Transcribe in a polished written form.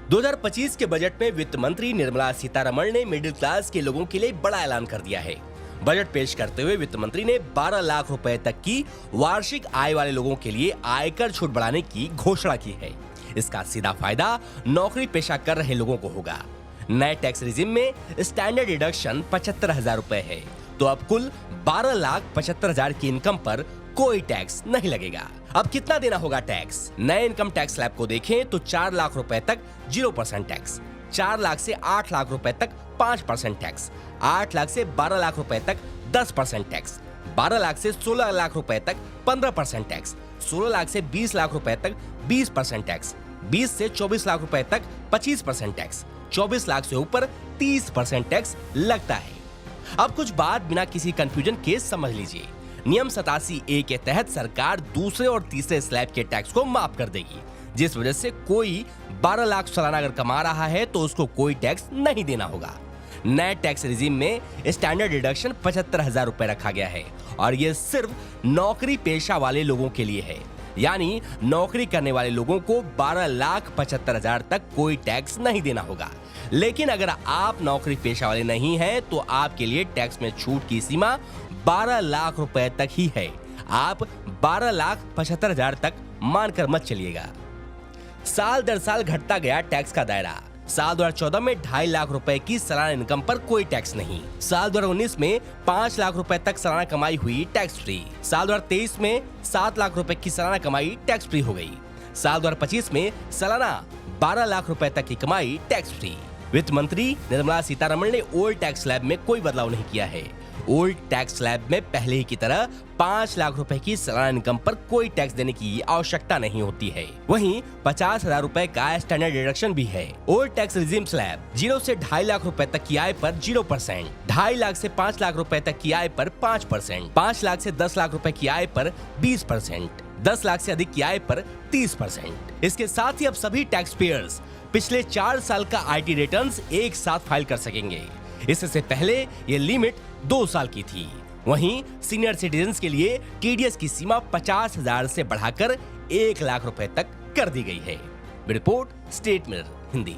2025 के बजट में वित्त मंत्री निर्मला सीतारमण ने मिडिल क्लास के लोगों के लिए बड़ा ऐलान कर दिया है। बजट पेश करते हुए वित्त मंत्री ने 12 लाख रुपए तक की वार्षिक आय वाले लोगों के लिए आयकर छूट बढ़ाने की घोषणा की है। इसका सीधा फायदा नौकरी पेशा कर रहे लोगों को होगा। नए टैक्स रिजिम में स्टैंडर्ड डिडक्शन 75,000 रुपए है, तो अब कुल 12,75,000 की इनकम पर कोई टैक्स नहीं लगेगा। अब कितना देना होगा टैक्स? नए इनकम टैक्स स्लैब को देखें तो 4 लाख रुपए तक 0% टैक्स, 4 लाख से 8 लाख रुपए तक 5% टैक्स, 8 लाख से 12 लाख रुपए तक 10% टैक्स, 12 लाख से 16 लाख रुपए तक 15% टैक्स, 16 लाख से 20 लाख रुपए तक 20% टैक्स, 20 से 24 लाख रुपए तक 25% टैक्स, 24 लाख से ऊपर 30% टैक्स लगता है। अब कुछ बात बिना किसी कंफ्यूजन के समझ लीजिए। नियम 87A के तहत सरकार दूसरे और तीसरे स्लैब के टैक्स को माफ कर देगी, जिस वजह से कोई 12 लाख सालाना अगर कमा रहा है तो उसको कोई टैक्स नहीं देना होगा। नए टैक्स रिजिम में स्टैंडर्ड डिडक्शन 75,000 रुपए रखा गया है और ये सिर्फ नौकरी पेशा वाले लोगों के लिए है, यानी नौकरी करने वाले लोगों को 12,75,000 तक कोई टैक्स नहीं देना होगा। लेकिन अगर आप नौकरी पेशा वाले नहीं हैं तो आपके लिए टैक्स में छूट की सीमा 12 लाख रुपए तक ही है। आप 12,75,000 तक मानकर मत चलिएगा। साल दर साल घटता गया टैक्स का दायरा। साल 2014 में 2.5 लाख रुपए की सालाना इनकम पर कोई टैक्स नहीं। साल 2019 में 5 लाख रुपए तक सालाना कमाई हुई टैक्स फ्री। साल 2023 में 7 लाख रुपए की सालाना कमाई टैक्स फ्री हो गई। साल 2025 में सालाना 12 लाख रुपए तक की कमाई टैक्स फ्री। वित्त मंत्री निर्मला सीतारमण ने ओल्ड टैक्स स्लैब में कोई बदलाव नहीं किया है। ओल्ड टैक्स स्लैब में पहले ही की तरह 5 लाख रुपए की सालाना इनकम पर कोई टैक्स देने की आवश्यकता नहीं होती है। वहीं 50,000 रुपए का स्टैंडर्ड डिडक्शन भी है। ओल्ड टैक्स रिजिम स्लैब 0 से 2.5 लाख रुपए तक की आय पर 0%, 2.5 लाख से 5 लाख रुपए तक की आय पर 5%, 5 लाख से 10 लाख रुपए की आय पर 20%, 10 लाख से अधिक की आय पर 30%। इसके साथ ही अब सभी टैक्स पेयर्स पिछले 4 साल का आईटी रिटर्न्स एक साथ फाइल कर सकेंगे। इससे पहले ये लिमिट 2 साल की थी। वहीं सीनियर सिटीजन्स के लिए टीडीएस की सीमा 50,000 से बढ़ाकर 1 लाख रुपए तक कर दी गई है। Report state mirror Hindi.